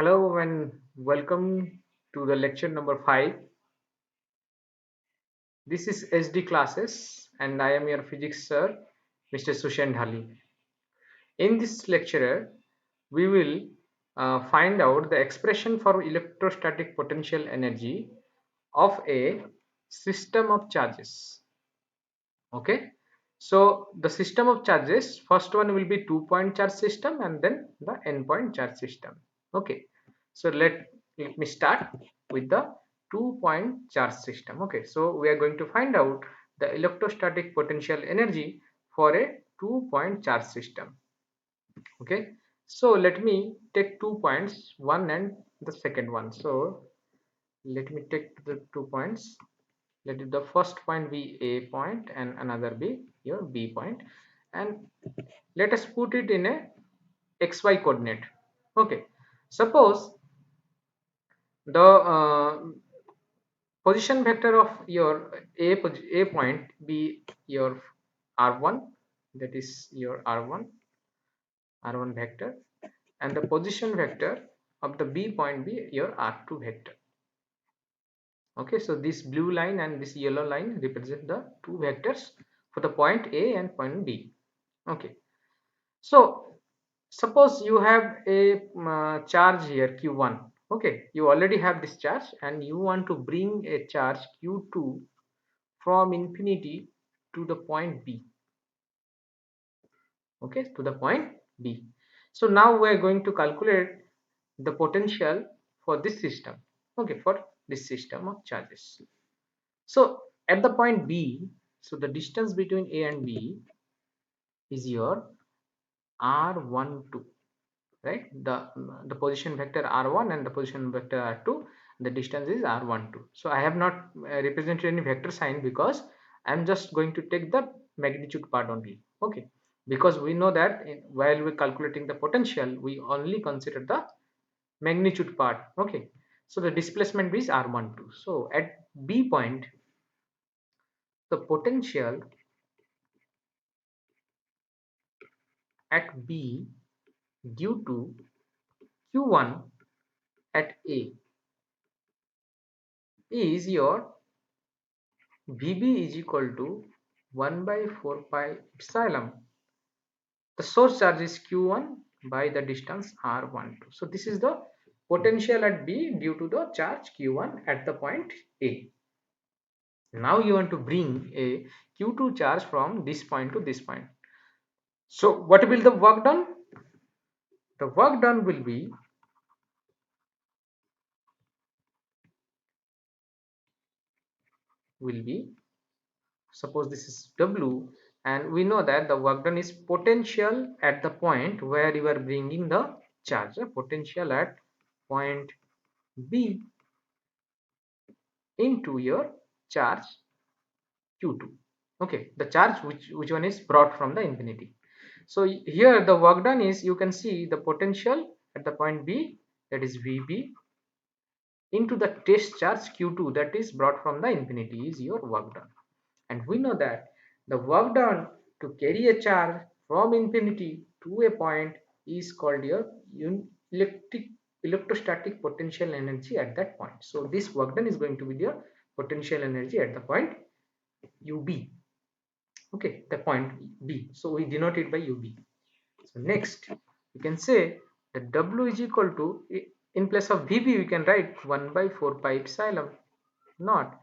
Hello and welcome to the lecture number 5. This is SD classes and I am your physics sir, Mr. Sushen Dhali. In this lecture, we will find out the expression for electrostatic potential energy of a system of charges. Okay, so the system of charges, first one will be 2-point charge system and then the n-point charge system. Okay, so let me start with the 2-point charge system. Okay, so we are going to find out the electrostatic potential energy for a 2-point charge system. Okay, so let me take 2 points, one and the second one. So let me take the 2 points. Let it, the first point be A point and another be your B point, and let us put it in a xy coordinate. Okay, suppose the position vector of your A point be your r1, that is your r1 vector, and the position vector of the B point be your r2 vector. Okay, so this blue line and this yellow line represent the two vectors for the point A and point B. Okay, so suppose you have a charge here q1. Okay, you already have this charge and you want to bring a charge q2 from infinity to the point B. Okay, to the point B. So now we are going to calculate the potential for this system. Okay, for this system of charges. So at the point B, so the distance between A and B is your r12, right? The position vector r1 and the position vector r2, the distance is r12. So I have not represented any vector sign because I'm just going to take the magnitude part only. Okay, because we know that while we're calculating the potential, we only consider the magnitude part. Okay, so the displacement is r12. So at B point, the potential at B due to q1 at A is your Vb is equal to 1 by 4 pi epsilon. The source charge is q1 by the distance r12. So this is the potential at B due to the charge q1 at the point A. Now you want to bring a q2 charge from this point to this point. So what will the work done? The work done will be, suppose this is W, and we know that the work done is potential at the point where you are bringing the charge. Potential at point B into your charge q2. Okay, the charge which one is brought from the infinity. So here the work done is, you can see the potential at the point B, that is Vb, into the test charge q2 that is brought from the infinity is your work done. And we know that the work done to carry a charge from infinity to a point is called your electrostatic potential energy at that point. So this work done is going to be the potential energy at the point UB. Okay, the point B. So we denote it by UB. So next, you can say that W is equal to, in place of VB, we can write 1 by 4 pi epsilon naught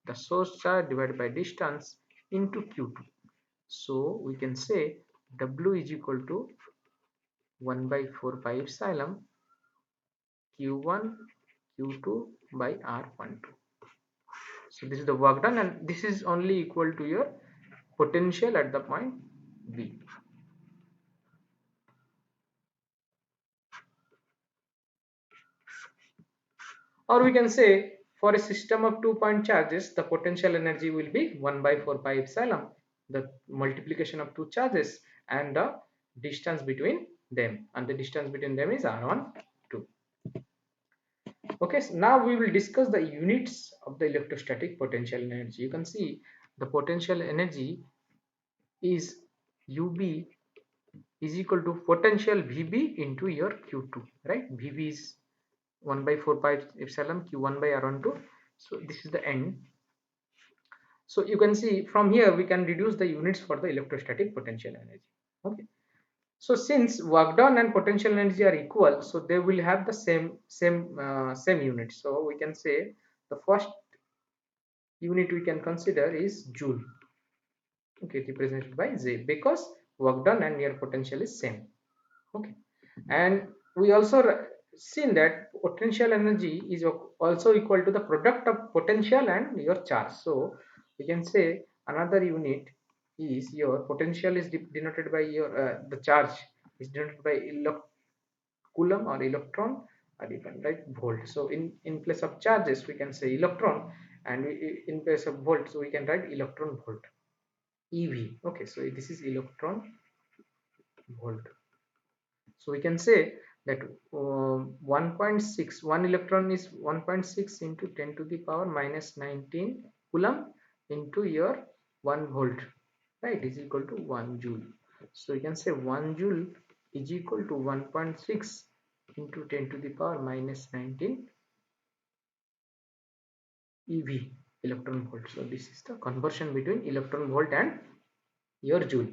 the source charge divided by distance into q2. So we can say W is equal to 1 by 4 pi epsilon q1 q2 by r12. So this is the work done, and this is only equal to your potential at the point B. Or we can say, for a system of 2-point charges, the potential energy will be 1 by 4 pi epsilon, the multiplication of two charges and the distance between them, and the distance between them is r1, 2. Okay, so now we will discuss the units of the electrostatic potential energy. You can see the potential energy is UB is equal to potential VB into your Q2, right? VB is 1 by 4 pi epsilon q1 by r12. So this is the end. So you can see from here we can reduce the units for the electrostatic potential energy. Okay. So since work done and potential energy are equal, so they will have the same unit. So we can say the first unit we can consider is joule. Okay, represented by J, because work done and your potential is same. Okay, and we also seen that potential energy is also equal to the product of potential and your charge. So we can say another unit is your potential is denoted by your the charge is denoted by coulomb or electron, or you can write volt. So in place of charges we can say electron, and in place of volt so we can write electron volt, ev. Okay, so this is electron volt. So we can say that 1.6, one electron is 1.6 into 10 to the power minus 19 coulomb into your 1 volt, right, is equal to 1 joule. So you can say 1 joule is equal to 1.6 into 10 to the power minus 19 ev, electron volt. So this is the conversion between electron volt and your joule.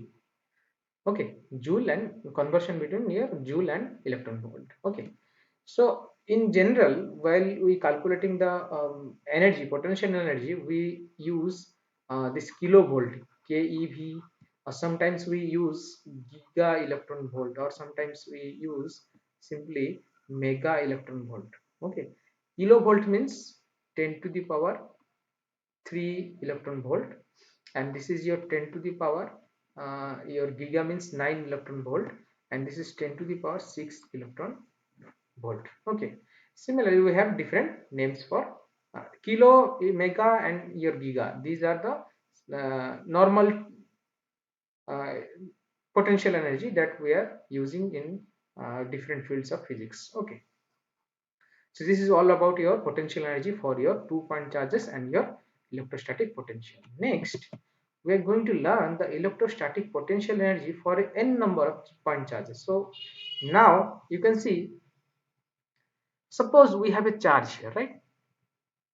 Okay, joule and conversion between here joule and electron volt. Okay, so in general while we calculating the energy, potential energy, we use this kilovolt, kev, or sometimes we use giga electron volt, or sometimes we use simply mega electron volt. Okay, kilovolt means 10 to the power 3 electron volt, and this is your 10 to the power your giga means 9 electron volt, and this is 10 to the power 6 electron volt. Okay, similarly we have different names for kilo, mega, and your giga. These are the normal uh, potential energy that we are using in different fields of physics. Okay, so this is all about your potential energy for your 2-point charges and your electrostatic potential. Next, we are going to learn the electrostatic potential energy for n number of point charges. So now you can see, suppose we have a charge here, right?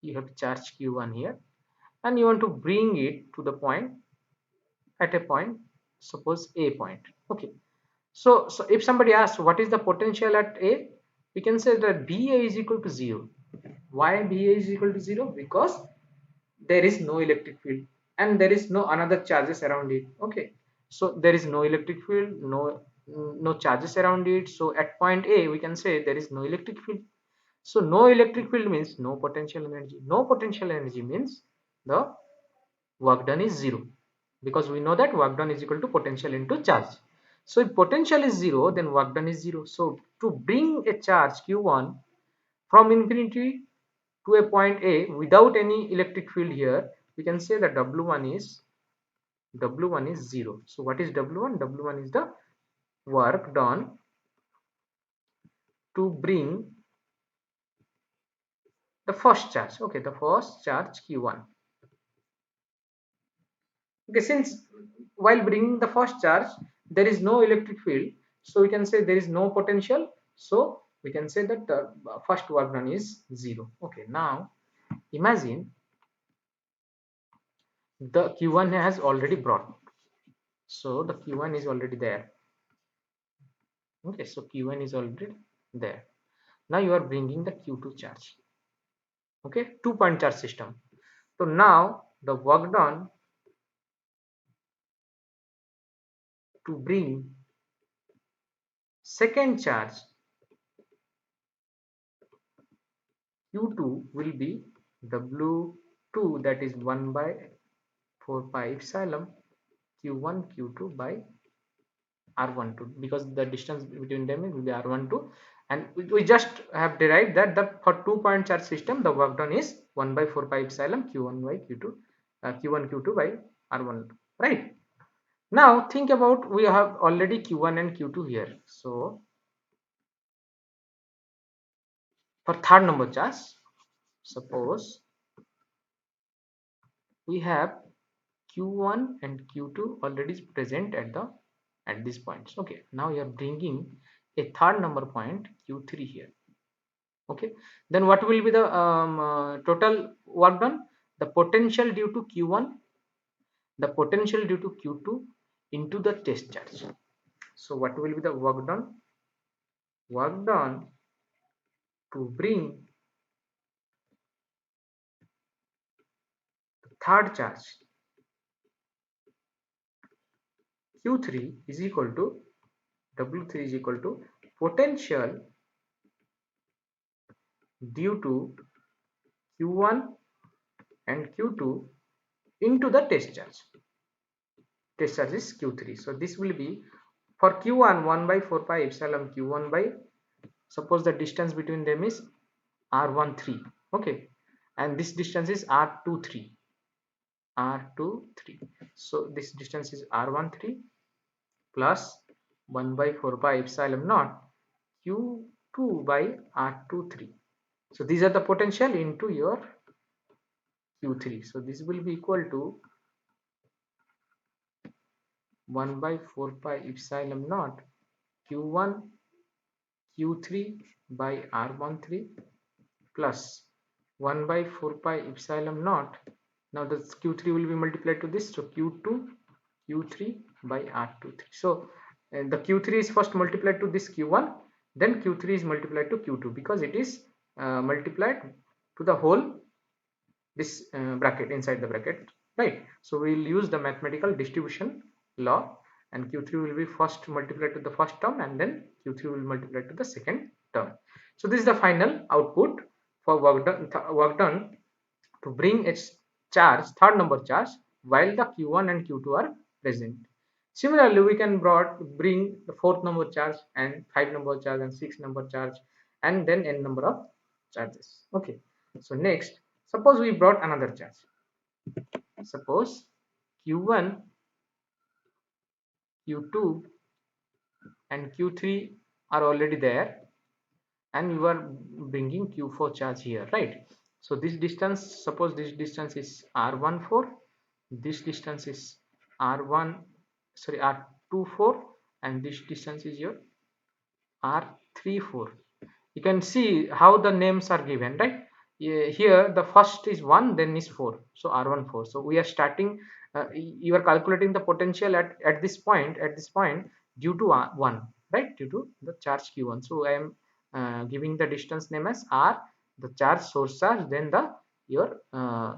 You have charge q1 here, and you want to bring it to the point, at a point, suppose a point. Okay, so if somebody asks what is the potential at a, we can say that ba is equal to 0. Why ba is equal to 0? Because there is no electric field and there is no another charges around it. Okay, so there is no electric field, no charges around it. So at point a we can say there is no electric field. So no electric field means no potential energy. No potential energy means the work done is 0, because we know that work done is equal to potential into charge. So if potential is 0, then work done is 0. So to bring a charge q1 from infinity to a point A without any electric field here, we can say that W1 is 0. So what is W1? W1 is the work done to bring the first charge. Okay, the first charge q1. Okay, since while bringing the first charge there is no electric field, so we can say there is no potential. So we can say that the first work done is 0. Okay, now imagine the q1 has already brought. So the q1 is already there. Okay, so q1 is already there. Now you are bringing the q2 charge. Okay, 2-point charge system. So now the work done to bring second charge q2 will be w2, that is 1 by 4 pi epsilon q1 q2 by r12, because the distance between them will be r12, and we just have derived that the for 2-point charge system the work done is 1 by 4 pi epsilon q1 by q2 q1 q2 by r12, right? Now think about, we have already q1 and q2 here. So for third number charge, suppose we have q1 and q2 already present at these points. Okay, now you are bringing a third number point q3 here. Okay, then what will be the total work done? The potential due to q1, the potential due to q2 into the test charge. So what will be the work done? Work done to bring the third charge q3 is equal to w3 is equal to potential due to q1 and q2 into the test charge. Test charge is q3. So this will be for q1 1 by 4 pi epsilon q1 by, suppose the distance between them is r13, okay, and this distance is r23, so this distance is r13 plus 1 by 4 pi epsilon naught q2 by r23. So these are the potential into your q3. So this will be equal to 1 by 4 pi epsilon naught q1 q3 by r13 plus 1 by 4 pi epsilon naught. Now the q3 will be multiplied to this, so q2 q3 by r23. So the q3 is first multiplied to this q1, then q3 is multiplied to q2 because it is multiplied to the whole this bracket inside the bracket, right? So we will use the mathematical distribution law, and q3 will be first multiplied to the first term and then q3 will multiply to the second term. So this is the final output for work done to bring its charge, third number charge, while the q1 and q2 are present. Similarly, we can bring the fourth number charge and 5 number charge and 6 number charge and then n number of charges. Okay, so next, suppose we brought another charge. Suppose q1, q2 and q3 are already there and you are bringing q4 charge here, right? So this distance, suppose this distance is r14, this distance is r24, and this distance is your r34. You can see how the names are given, right? Here the first is 1, then is 4, so r14. So we are starting, you are calculating the potential at this point due to 1, right, due to the charge q1. So I am giving the distance name as r, the charge, source charge, then the your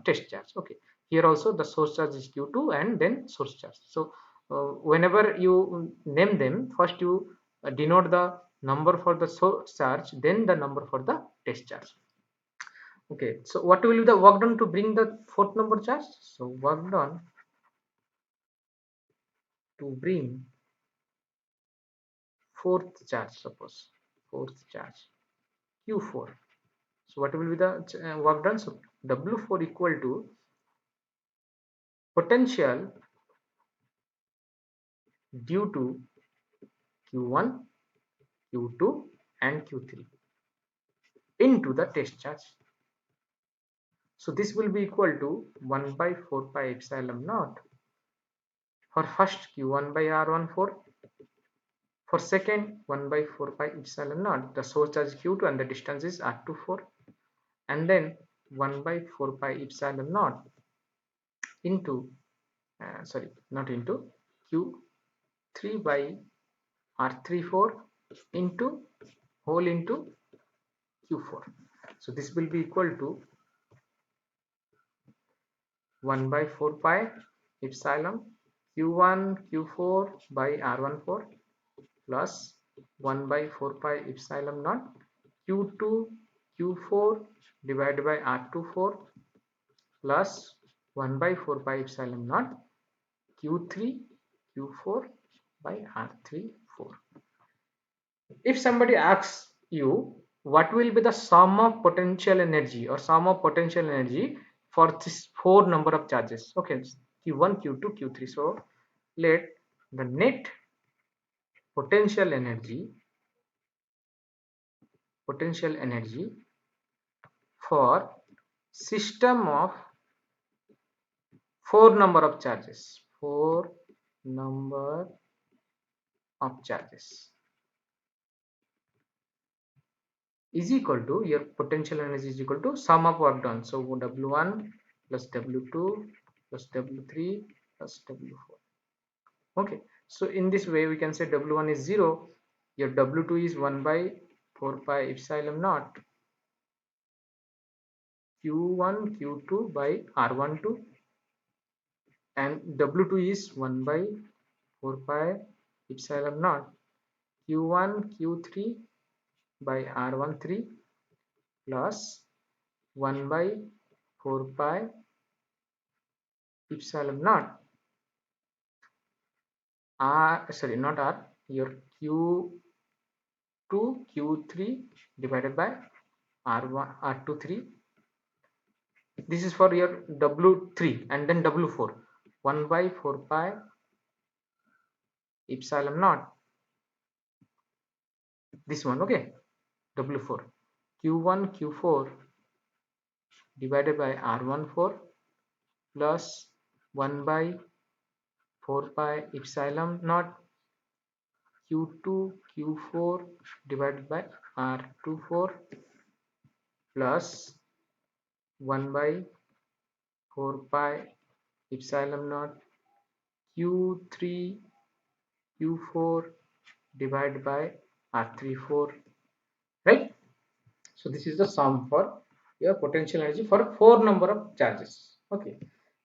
test charge. Okay, here also the source charge is q2 and then source charge. So whenever you name them, first you denote the number for the source charge, then the number for the test charge. Okay, so what will be the work done to bring the fourth number charge? So work done to bring fourth charge, suppose fourth charge q4. So what will be the work done? So w4 equal to potential due to q1, q2 and q3 into the test charge. So this will be equal to 1 by 4 pi epsilon naught for first q1 by r14, for second 1 by 4 pi epsilon naught, the source charge q2 and the distance is r24, and then 1 by 4 pi epsilon naught into sorry, not into, q3 by r34 into whole into q4. So this will be equal to 1 by 4 pi epsilon q1 q4 by r14 plus 1 by 4 pi epsilon naught q2 q4 divided by r24 plus 1 by 4 pi epsilon naught q3 q4 by r34. If somebody asks you what will be the sum of potential energy or sum of potential energy for this 4 number of charges, okay, q1 q2 q3, so let the net potential energy for system of 4 number of charges, 4 number of charges, is equal to, your potential energy is equal to sum of work done. So W1 plus W2 plus W3 plus W4. Okay, so in this way we can say W1 is 0, your W2 is 1 by 4 pi epsilon naught Q1 Q2 by R12, and W2 is 1 by 4 pi epsilon naught Q1 Q3 by R13 plus 1 by 4 pi epsilon naught R, sorry, not R, your Q2 Q3 divided by R1 R23. This is for your W3, and then W4 1 by 4 pi epsilon naught, this one. Okay, W4 Q1 Q4 divided by R14 plus 1 by 4 pi epsilon naught Q2 Q4 divided by R24 plus 1 by 4 pi epsilon naught Q3 Q4 divided by R34, right? So this is the sum for your potential energy for 4 number of charges. Okay,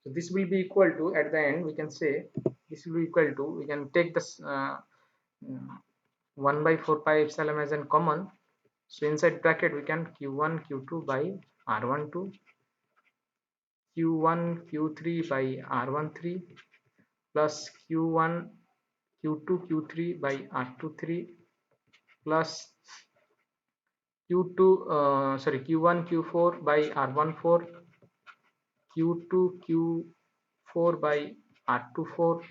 so this will be equal to, at the end we can say, this will be equal to, we can take this 1 by 4 pi epsilon as in common. So inside bracket we can Q1 Q2 by R12, Q1 Q3 by R13 plus Q1 Q2 Q3 by R23 plus Q1 Q4 by R14, Q2 Q4 by R24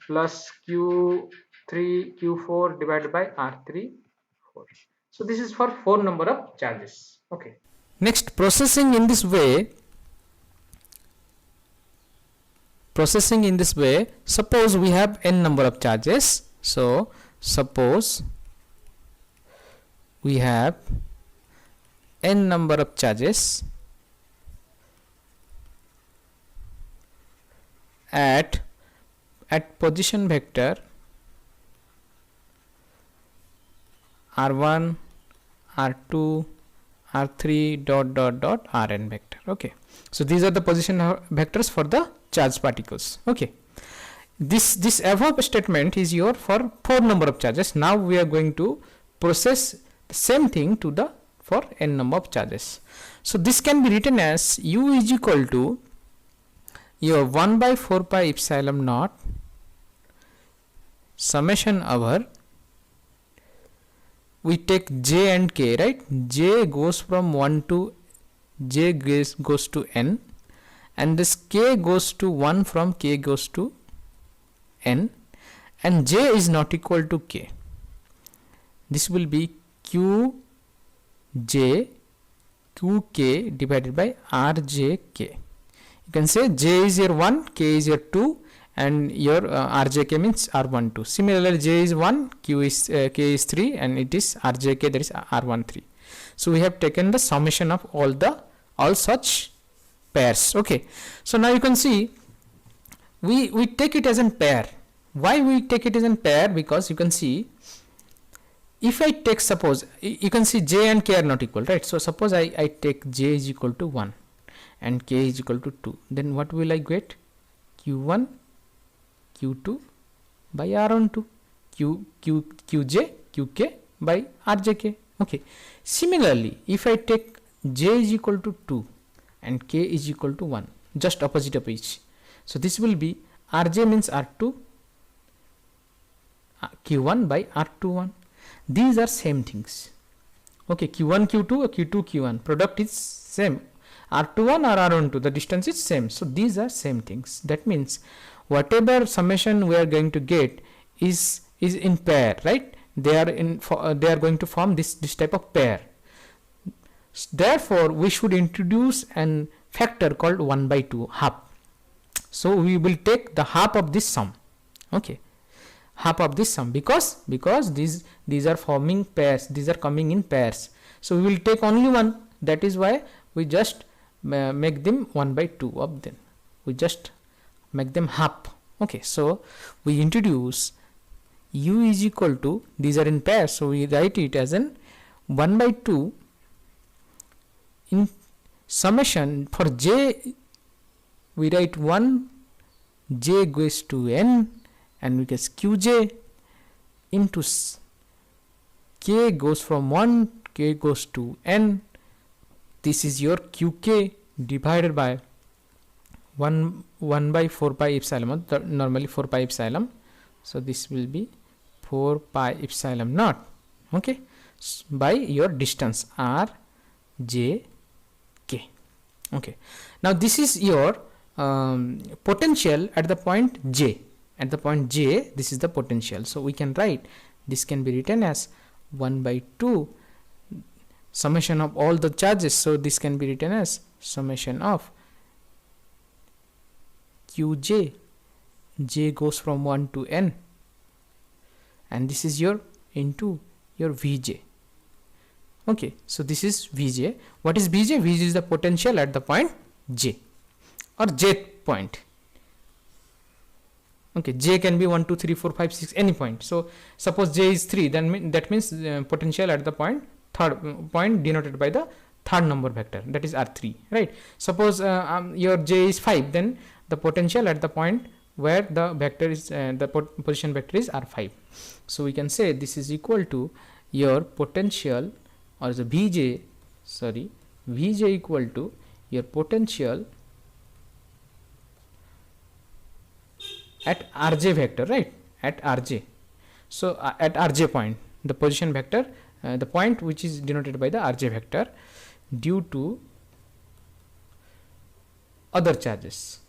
plus Q3 Q4 divided by R34. So this is for 4 number of charges. Okay. Next, processing in this way, suppose we have n number of charges. So suppose we have n number of charges at position vector r1, r2, r3 dot rn vector. Okay, so these are the position vectors for the charge particles. Okay, this above statement is your for 4 number of charges. Now we are going to process the same thing to the for n number of charges. So this can be written as U is equal to your 1 by 4 pi epsilon naught summation over, we take j and k, right? J goes from 1 to j goes to n, and this k goes to 1 from k goes to n, and j is not equal to k. This will be q j q k divided by r j k. You can say j is your 1, k is your 2, and your rjk means r12. Similarly, j is 1, q is k is 3, and it is rjk, that is r13. So we have taken the summation of all such pairs. Okay, so now you can see we take it as a pair. Why we take it as a pair? Because you can see, if I take, suppose you can see j and k are not equal, right? So suppose I take j is equal to 1 and k is equal to 2, then what will I get? Q1 Q2 by R12, Qj Qk by Rjk. Okay, similarly, if I take j is equal to 2 and k is equal to 1, just opposite of each, so this will be Rj means R2 Q1 by R21. These are same things. Okay, Q1 Q2 or Q2 Q1, product is same, R21 or R12, the distance is same. So these are same things. That means whatever summation we are going to get is in pair, right? They are going to form this type of pair. Therefore we should introduce an factor called 1 by 2, half. So we will take the half of this sum. Okay, half of this sum, because these are forming pairs, these are coming in pairs, so we will take only one. That is why we just make them 1 by 2 of them, we just make them half. Okay, so we introduce u is equal to, these are in pairs, so we write it as an 1 by 2 in summation. For j we write 1, j goes to n, and we get qj into k goes from 1, k goes to n. This is your qk divided by 1 by 4 pi epsilon, normally 4 pi epsilon, so this will be 4 pi epsilon naught, okay, by your distance r j k. Okay, now this is your potential at the point j. At the point j, this is the potential, so we can write, this can be written as 1 by 2 summation of all the charges, so this can be written as summation of qj, j goes from 1 to n, and this is your into your vj. Okay, so this is vj. What is vj? Vj is the potential at the point j or jth point. Okay, j can be 1 2 3 4 5 6, any point. So suppose j is 3, then that means potential at the point, third point denoted by the third number vector, that is r3, right? Suppose your j is 5, then the potential at the point where the vector is the position vector is r5. So we can say this is equal to your potential, or the vj, sorry, vj equal to your potential at rj vector, right? At rj. So at rj point, the position vector, the point which is denoted by the rj vector, due to other charges,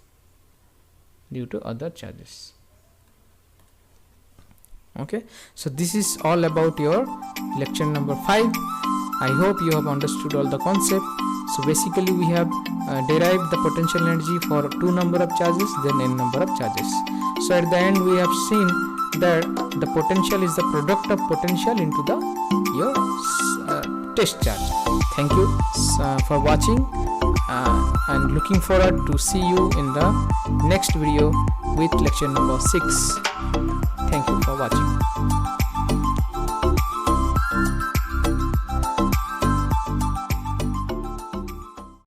Okay, so this is all about your lecture number 5. I hope you have understood all the concept. So basically we have derived the potential energy for 2 number of charges, then n number of charges. So at the end we have seen that the potential is the product of potential into the your test charge. Thank you for watching, and looking forward to see you in the next video with lecture number 6. Thank you for watching.